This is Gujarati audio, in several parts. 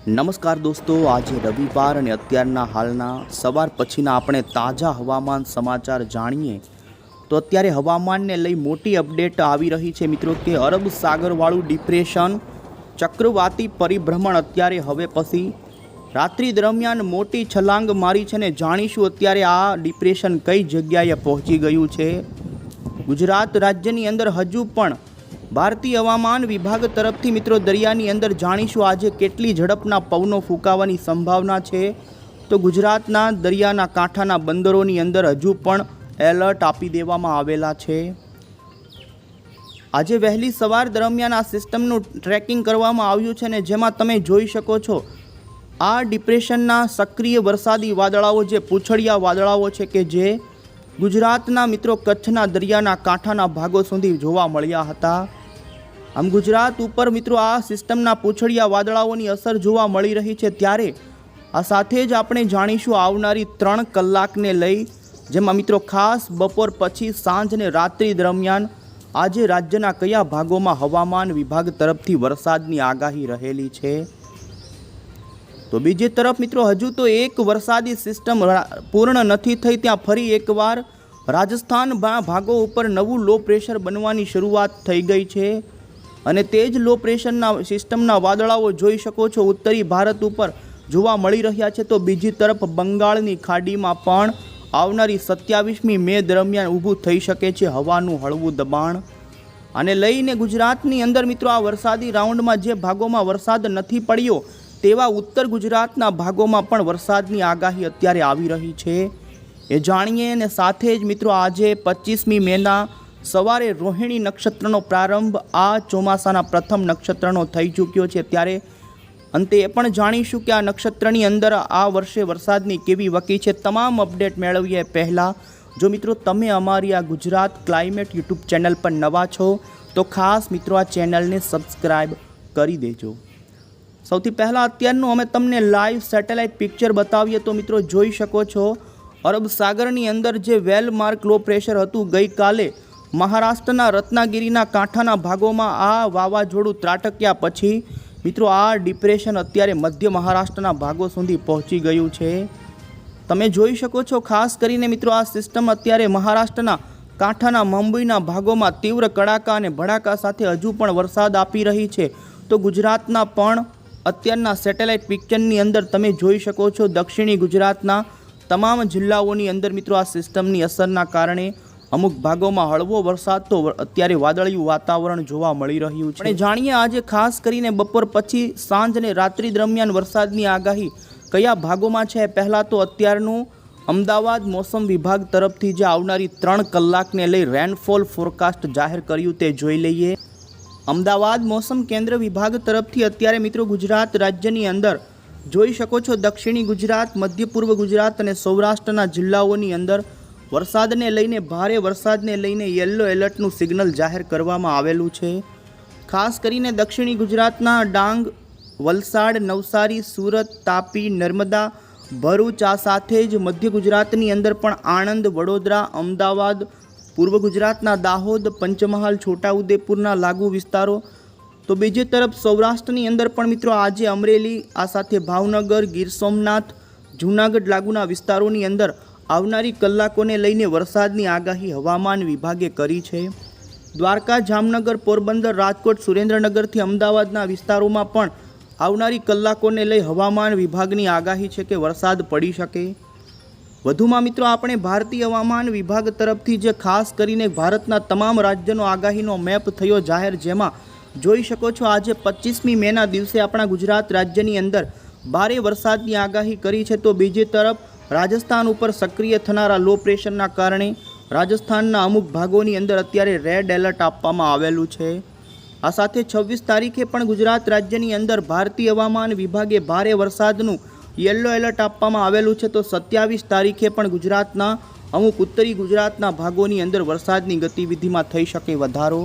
નમસ્કાર દોસ્તો, આજે રવિવાર અને અત્યારના હાલના સવાર પછીના આપણે તાજા હવામાન સમાચાર જાણીએ તો અત્યારે હવામાનને લઈ મોટી અપડેટ આવી રહી છે મિત્રો કે અરબ સાગરવાળું ડિપ્રેશન ચક્રવાતી પરિભ્રમણ અત્યારે હવે પછી રાત્રિ દરમિયાન મોટી છલાંગ મારી છે ને જાણીશું અત્યારે આ ડિપ્રેશન કઈ જગ્યાએ પહોંચી ગયું છે। ગુજરાત રાજ્યની અંદર હજુ પણ ભારતીય હવામાન વિભાગ તરફથી મિત્રો દરિયાની અંદર જાણીશું આજે કેટલી ઝડપના પવનો ફૂંકાવાની સંભાવના છે। તો ગુજરાતના દરિયાના કાંઠાના બંદરોની અંદર હજુ પણ એલર્ટ આપી દેવામાં આવેલા છે। આજે વહેલી સવાર દરમિયાન આ સિસ્ટમનું ટ્રેકિંગ કરવામાં આવ્યું છે ને જેમાં તમે જોઈ શકો છો આ ડિપ્રેશનના સક્રિય વરસાદી વાદળાઓ જે પૂંછડિયા વાદળાઓ છે કે જે ગુજરાતના મિત્રો કચ્છના દરિયાના કાંઠાના ભાગો સુધી જોવા મળ્યા હતા। આમ ગુજરાત ઉપર મિત્રો આ સિસ્ટમના પૂંછડિયા વાદળાઓની અસર જોવા મળી રહી છે ત્યારે આ સાથે જ આપણે જાણીશું આવનારી 3 કલાકને લઈ જેમાં મિત્રો ખાસ બપોર પછી સાંજ અને રાત્રિ દરમિયાન આજે રાજ્યના કયા ભાગોમાં હવામાન વિભાગ તરફથી વરસાદની આગાહી રહેલી છે। તો બીજી તરફ મિત્રો હજુ તો એક વરસાદી સિસ્ટમ પૂર્ણ નથી થઈ ત્યાં ફરી એકવાર રાજસ્થાન ભાગો ઉપર નવું લો પ્રેશર બનવાની શરૂઆત થઈ ગઈ છે અને તે જ લો પ્રેશરના સિસ્ટમના વાદળાઓ જોઈ શકો છો ઉત્તરી ભારત ઉપર જોવા મળી રહ્યા છે। તો બીજી તરફ બંગાળની ખાડીમાં પણ આવનારી 27મી મે દરમિયાન ઊભું થઈ શકે છે હવાનું હળવું દબાણ। આને લઈને ગુજરાતની અંદર મિત્રો આ વરસાદી રાઉન્ડમાં જે ભાગોમાં વરસાદ નથી પડ્યો તેવા ઉત્તર ગુજરાતના ભાગોમાં પણ વરસાદની આગાહી અત્યારે આવી રહી છે એ જાણીએ અને સાથે જ મિત્રો આજે 25મી મેના સવારે રોહિણી નક્ષત્રનો પ્રારંભ આ ચોમાસાના પ્રથમ નક્ષત્રનો થઈ ચૂક્યો છે ત્યારે અંતે એ પણ જાણીશું કે આ નક્ષત્રની અંદર આ વર્ષે વરસાદની કેવી વકી છે। તમામ અપડેટ મેળવીએ પહેલાં જો મિત્રો તમે અમારી આ ગુજરાત ક્લાઇમેટ યુટ્યુબ ચેનલ પર નવા છો તો ખાસ મિત્રો આ ચેનલને સબસ્ક્રાઈબ કરી દેજો। સૌથી પહેલાં અત્યારનું અમે તમને લાઈવ સેટેલાઇટ પિક્ચર બતાવીએ તો મિત્રો જોઈ શકો છો અરબ સાગરની અંદર જે વેલ માર્ક લો પ્રેશર હતું ગઈકાલે મહારાષ્ટ્રના રત્નાગીરીના કાંઠાના ભાગોમાં આ વાવાઝોડું ત્રાટક્યા પછી મિત્રો આ ડિપ્રેશન અત્યારે મધ્ય મહારાષ્ટ્રના ભાગો સુધી પહોંચી ગયું છે। તમે જોઈ શકો છો ખાસ કરીને મિત્રો આ સિસ્ટમ અત્યારે મહારાષ્ટ્રના કાંઠાના મુંબઈના ભાગોમાં તીવ્ર કડાકા અને ભડાકા સાથે હજુ પણ વરસાદ આપી રહી છે। તો ગુજરાતના પણ અત્યારના સેટેલાઇટ પિક્ચરની અંદર તમે જોઈ શકો છો દક્ષિણી ગુજરાતના તમામ જિલ્લાઓની અંદર મિત્રો આ સિસ્ટમની અસરના કારણે અમુક ભાગોમાં હળવો વરસાદ તો અત્યારે વાદળિયું વાતાવરણ જોવા મળી રહ્યું છે। અને જાણીએ આજે ખાસ કરીને બપોર પછી સાંજ અને રાત્રિ દરમિયાન વરસાદની આગાહી કયા ભાગોમાં છે। પહેલાં તો અત્યારનું અમદાવાદ મોસમ વિભાગ તરફથી જે આવનારી 3 કલાકને લઈ રેનફોલ ફોરકાસ્ટ જાહેર કર્યું તે જોઈ લઈએ। અમદાવાદ મોસમ કેન્દ્ર વિભાગ તરફથી અત્યારે મિત્રો ગુજરાત રાજ્યની અંદર જોઈ શકો છો દક્ષિણી ગુજરાત મધ્ય પૂર્વ ગુજરાત અને સૌરાષ્ટ્રના જિલ્લાઓની અંદર વરસાદને લઈને ભારે વરસાદને લઈને યલો એલર્ટનું સિગ્નલ જાહેર કરવામાં આવેલું છે। ખાસ કરીને દક્ષિણી ગુજરાતના ડાંગ વલસાડ નવસારી સુરત તાપી નર્મદા ભરૂચ આ સાથે જ મધ્ય ગુજરાતની અંદર પણ આણંદ વડોદરા અમદાવાદ પૂર્વ ગુજરાતના દાહોદ પંચમહાલ છોટાઉદેપુરના લાગુ વિસ્તારો તો બીજી તરફ સૌરાષ્ટ્રની અંદર પણ મિત્રો આજે અમરેલી આ સાથે ભાવનગર ગીર સોમનાથ જૂનાગઢ લાગુના વિસ્તારોની અંદર આવનારી કલાકોને લઈને વરસાદની આગાહી હવામાન વિભાગે કરી છે। દ્વારકા જામનગર પોરબંદર રાજકોટ સુરેન્દ્રનગરથી અમદાવાદના વિસ્તારોમાં પણ આવનારી કલાકોને લઈ હવામાન વિભાગની આગાહી છે કે વરસાદ પડી શકે। વધુમાં મિત્રો આપણે ભારતીય હવામાન વિભાગ તરફથી જે ખાસ કરીને ભારતના તમામ રાજ્યનો આગાહીનો મેપ થયો જાહેર જેમાં જોઈ શકો છો આજે 25મી મેના દિવસે આપણા ગુજરાત રાજ્યની અંદર ભારે વરસાદની આગાહી કરી છે। તો બીજી તરફ રાજસ્થાન ઉપર સક્રિય થનારા લો પ્રેશરના કારણે રાજસ્થાનના અમુક ભાગોની અંદર અત્યારે રેડ એલર્ટ આપવામાં આવેલું છે। આ સાથે 26 તારીખે પણ ગુજરાત રાજ્યની અંદર ભારતીય હવામાન વિભાગે ભારે વરસાદનું યલો એલર્ટ આપવામાં આવેલું છે। તો 27 તારીખે પણ ગુજરાતના અમુક ઉત્તરી ગુજરાતના ભાગોની અંદર વરસાદની ગતિવિધિમાં થઈ શકે વધારો।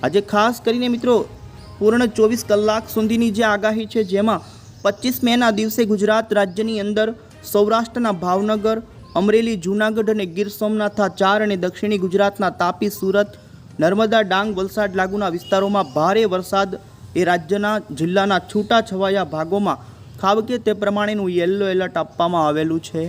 આજે ખાસ કરીને મિત્રો પૂર્ણ 24 કલાક સુધીની જે આગાહી છે જેમાં 25 મેના દિવસે ગુજરાત રાજ્યની અંદર સૌરાષ્ટ્રના ભાવનગર અમરેલી જૂનાગઢ અને ગીર સોમનાથના 4 અને દક્ષિણી ગુજરાતના તાપી સુરત નર્મદા ડાંગ વલસાડ લાગુના વિસ્તારોમાં ભારે વરસાદ એ રાજ્યના જિલ્લાના છૂટાછવાયા ભાગોમાં ખાબકે તે પ્રમાણેનું યલો એલર્ટ આપવામાં આવેલું છે।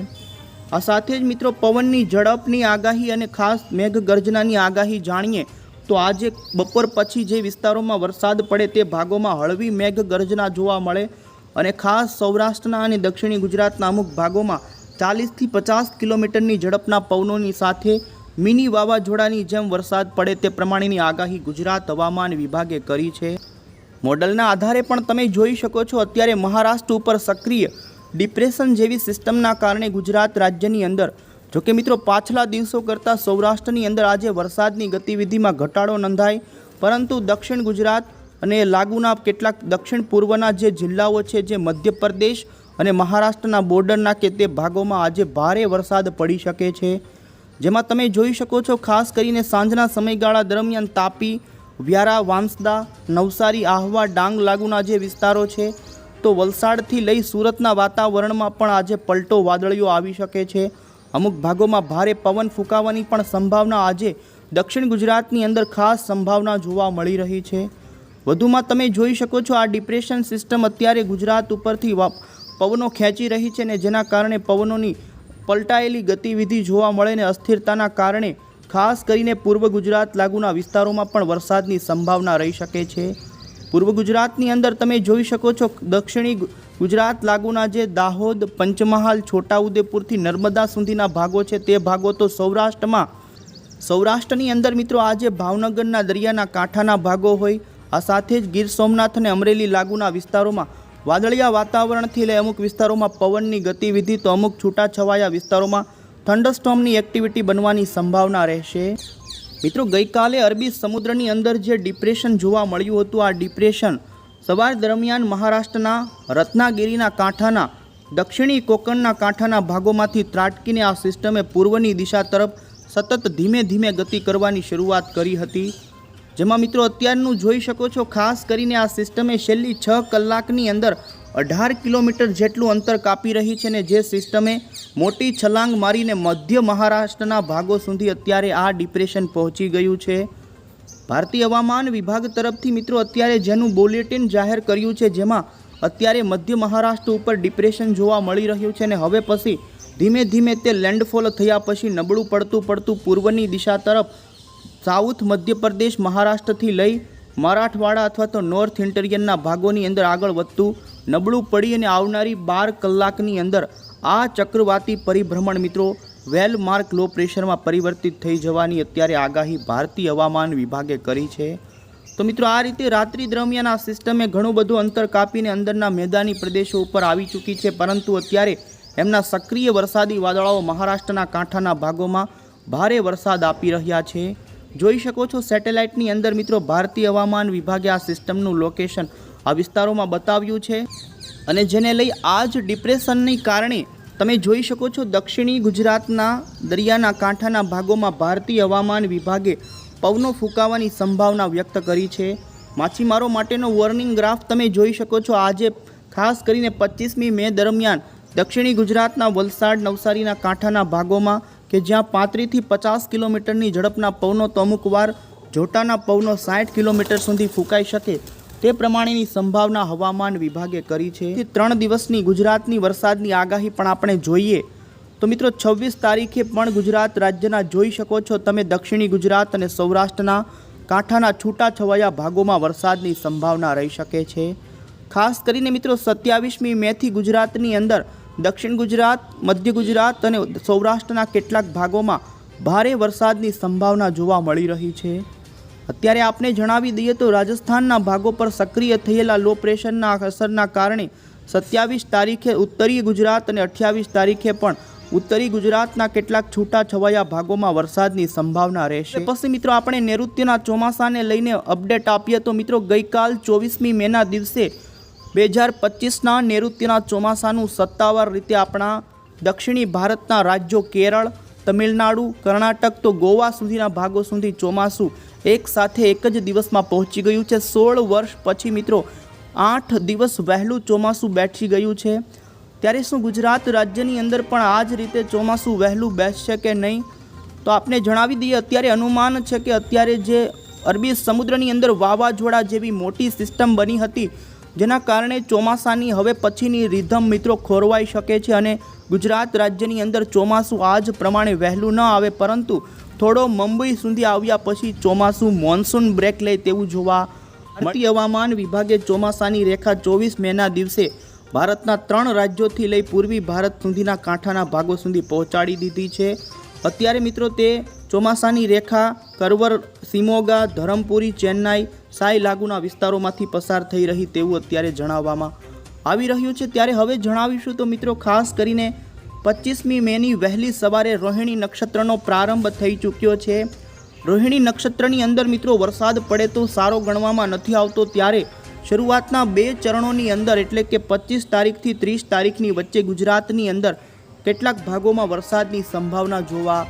આ સાથે જ મિત્રો પવનની ઝડપની આગાહી અને ખાસ મેઘગર્જનાની આગાહી જાણીએ તો આજે બપોર પછી જે વિસ્તારોમાં વરસાદ પડે તે ભાગોમાં હળવી મેઘગર્જના જોવા મળે અને ખાસ સૌરાષ્ટ્રના અને દક્ષિણી ગુજરાતના અમુક ભાગોમાં 40 થી 50 કિલોમીટરની ઝડપના પવનોની સાથે મિની વાવાઝોડાની જેમ વરસાદ પડે તે પ્રમાણેની આગાહી ગુજરાત હવામાન વિભાગે કરી છે। મોડલના આધારે પણ તમે જોઈ શકો છો અત્યારે મહારાષ્ટ્ર ઉપર સક્રિય ડિપ્રેશન જેવી સિસ્ટમના કારણે ગુજરાત રાજ્યની અંદર જોકે મિત્રો પાછલા દિવસો કરતાં સૌરાષ્ટ્રની અંદર આજે વરસાદની ગતિવિધિમાં ઘટાડો નોંધાય, પરંતુ દક્ષિણ ગુજરાત અને લાગુના કેટલાક દક્ષિણ પૂર્વના જે જિલ્લાઓ છે જે મધ્યપ્રદેશ અને મહારાષ્ટ્રના બોર્ડરના કે તે ભાગોમાં આજે ભારે વરસાદ પડી શકે છે। જેમાં તમે જોઈ શકો છો ખાસ કરીને સાંજના સમયગાળા દરમિયાન તાપી, વ્યારા, વાંસદા, નવસારી, આહવા, ડાંગ લાગુના જે વિસ્તારો છે તો વલસાડથી લઈ સુરતના વાતાવરણમાં પણ આજે પલટો વાદળીઓ આવી શકે છે। અમુક ભાગોમાં ભારે પવન ફૂંકાવાની પણ સંભાવના આજે દક્ષિણ ગુજરાતની અંદર ખાસ સંભાવના જોવા મળી રહી છે। વધુમાં તમે જોઈ શકો છો આ ડિપ્રેશન સિસ્ટમ અત્યારે ગુજરાત ઉપરથી પવનો ખેંચી રહી છે ને જેના કારણે પવનોની પલટાયેલી ગતિવિધિ જોવા મળે ને અસ્થિરતાના કારણે ખાસ કરીને પૂર્વ ગુજરાત લાગુના વિસ્તારોમાં પણ વરસાદની સંભાવના રહી શકે છે। પૂર્વ ગુજરાતની અંદર તમે જોઈ શકો છો દક્ષિણી ગુજરાત લાગુના જે દાહોદ, પંચમહાલ, છોટાઉદેપુરથી નર્મદા સુધીના ભાગો છે તે ભાગો તો સૌરાષ્ટ્રની અંદર મિત્રો આજે ભાવનગરના દરિયાના કાંઠાના ભાગો હોય, આ સાથે જ ગીર સોમનાથ અને અમરેલી લાગુના વિસ્તારોમાં વાદળિયા વાતાવરણથી લઈ અમુક વિસ્તારોમાં પવનની ગતિવિધિ તો અમુક છૂટાછવાયા વિસ્તારોમાં થંડરસ્ટોર્મની એક્ટિવિટી બનવાની સંભાવના રહેશે। મિત્રો ગઈકાલે અરબી સમુદ્રની અંદર જે ડિપ્રેશન જોવા મળ્યું હતું આ ડિપ્રેશન સવાર દરમિયાન મહારાષ્ટ્રના રત્નાગિરીના કાંઠાના દક્ષિણી કોકણના કાંઠાના ભાગોમાંથી ત્રાટકીને આ સિસ્ટમે પૂર્વની દિશા તરફ સતત ધીમે ધીમે ગતિ કરવાની શરૂઆત કરી હતી। જેમાં મિત્રો અત્યારનું જોઈ શકો છો ખાસ કરીને આ સિસ્ટમે છેલ્લી 6 કલાકની અંદર 18 કિલોમીટર જેટલું અંતર કાપી રહી છે ને જે સિસ્ટમે મોટી છલાંગ મારીને મધ્ય મહારાષ્ટ્રના ભાગો સુધી અત્યારે આ ડિપ્રેશન પહોંચી ગયું છે। ભારતીય હવામાન વિભાગ તરફથી મિત્રો અત્યારે જેનું બુલેટિન જાહેર કર્યું છે જેમાં અત્યારે મધ્ય મહારાષ્ટ્ર ઉપર ડિપ્રેશન જોવા મળી રહ્યું છે ને હવે પછી ધીમે ધીમે તે લેન્ડફોલ થયા પછી નબળું પડતું પૂર્વની દિશા તરફ સાઉથ મધ્યપ્રદેશ, મહારાષ્ટ્રથી લઈ મરાઠવાડા અથવા તો નોર્થ ઇન્ટિરિયરના ભાગોની અંદર આગળ વધતું નબળું પડી અને આવનારી 12 કલાકની અંદર આ ચક્રવાતી પરિભ્રમણ મિત્રો વેલ માર્ક લો પ્રેશરમાં પરિવર્તિત થઈ જવાની અત્યારે આગાહી ભારતીય હવામાન વિભાગે કરી છે। તો મિત્રો આ રીતે રાત્રિ દરમિયાન આ સિસ્ટમે ઘણું બધું અંતર કાપીને અંદરના મેદાની પ્રદેશો ઉપર આવી ચૂકી છે, પરંતુ અત્યારે એમના સક્રિય વરસાદી વાદળાઓ મહારાષ્ટ્રના કાંઠાના ભાગોમાં ભારે વરસાદ આપી રહ્યા છે। જોઈ શકો છો સેટેલાઇટની અંદર મિત્રો ભારતીય હવામાન વિભાગે આ સિસ્ટમનું લોકેશન આ વિસ્તારોમાં બતાવ્યું છે અને જેને લઈ આ જ ડિપ્રેશનની કારણે તમે જોઈ શકો છો દક્ષિણી ગુજરાતના દરિયાના કાંઠાના ભાગોમાં ભારતીય હવામાન વિભાગે પવનો ફૂંકાવાની સંભાવના વ્યક્ત કરી છે। માછીમારો માટેનો વોર્નિંગ ગ્રાફ તમે જોઈ શકો છો આજે ખાસ કરીને 25મી મે દરમિયાન દક્ષિણી ગુજરાતના વલસાડ, નવસારીના કાંઠાના ભાગોમાં કે જ્યાં 35 થી 50 કિલોમીટરની ઝડપના પવનો તો અમુક વાર જોટાના પવનો 60 કિલોમીટર સુધી ફૂંકાઈ શકે તે પ્રમાણેની સંભાવના હવામાન વિભાગે કરી છે। 3 દિવસની ગુજરાતની વરસાદની આગાહી પણ આપણે જોઈએ તો મિત્રો 26 તારીખે પણ ગુજરાત રાજ્યના જોઈ શકો છો તમે દક્ષિણી ગુજરાત અને સૌરાષ્ટ્રના કાંઠાના છૂટાછવાયા ભાગોમાં વરસાદની સંભાવના રહી શકે છે। ખાસ કરીને મિત્રો 27મી મેથી ગુજરાતની અંદર દક્ષિણ ગુજરાત, મધ્ય ગુજરાત અને સૌરાષ્ટ્રના કેટલાક ભાગોમાં ભારે વરસાદની સંભાવના જોવા મળી રહી છે। અત્યારે આપણે જણાવી દઈએ તો રાજસ્થાનના ભાગો પર સક્રિય થયેલા લો પ્રેશરના અસરના કારણે 27 તારીખે ઉત્તરીય ગુજરાત અને 28 તારીખે પણ ઉત્તરી ગુજરાતના કેટલાક છૂટાછવાયા ભાગોમાં વરસાદની સંભાવના રહેશે। પછી મિત્રો આપણે નૈઋત્યના ચોમાસાને લઈને અપડેટ આપીએ તો મિત્રો ગઈકાલ 24મી મેના દિવસે 2025ના નૈઋત્યના ચોમાસાનું સત્તાવાર રીતે આપણા દક્ષિણી ભારતના રાજ્યો કેરળ, તમિલનાડુ, કર્ણાટક તો ગોવા સુધીના ભાગો સુધી ચોમાસું એક સાથે એક જ દિવસમાં પહોંચી ગયું છે। 16 વર્ષ પછી મિત્રો 8 દિવસ વહેલું ચોમાસું બેઠી ગયું છે। ત્યારે શું ગુજરાત રાજ્યની અંદર પણ આ જ રીતે ચોમાસું વહેલું બેસશે કે નહીં તો આપને જણાવી દઈએ અત્યારે અનુમાન છે કે અત્યારે જે અરબી સમુદ્રની અંદર વાવાઝોડા જેવી મોટી સિસ્ટમ બની હતી, જેના કારણે ચોમાસાની હવે પછીની રિધમ મિત્રો ખોરવાઈ શકે છે અને ગુજરાત રાજ્યની અંદર ચોમાસું આજ પ્રમાણે વહેલું ન આવે, પરંતુ થોડો મુંબઈ સુધી આવ્યા પછી ચોમાસું મોન્સૂન બ્રેક લે તેવું જોવા મળતી હવામાન વિભાગે ચોમાસાની રેખા 24 મેના દિવસે ભારતના 3 રાજ્યોથી લઈ પૂર્વી ભારત સુધીના કાંઠાના ભાગો સુધી પહોંચાડી દીધી છે। અત્યારે મિત્રો તે ચોમાસાની રેખા કરવર, સિમોગા, ધરમપુરી, ચેન્નાઈ, સાઈ લાગુના વિસ્તારોમાંથી પસાર થઈ રહી તેવું અત્યારે જણાવવામાં આવી રહ્યું છે। ત્યારે હવે જણાવીશું તો મિત્રો ખાસ કરીને 25મી મેની વહેલી સવારે રોહિણી નક્ષત્રનો પ્રારંભ થઈ ચૂક્યો છે। રોહિણી નક્ષત્રની અંદર મિત્રો વરસાદ પડે તો સારો ગણવામાં નથી આવતો, ત્યારે શરૂઆતના 2 ચરણોની અંદર એટલે કે 25 તારીખથી 30 તારીખની વચ્ચે ગુજરાતની અંદર કેટલાક ભાગોમાં વરસાદની સંભાવના જોવા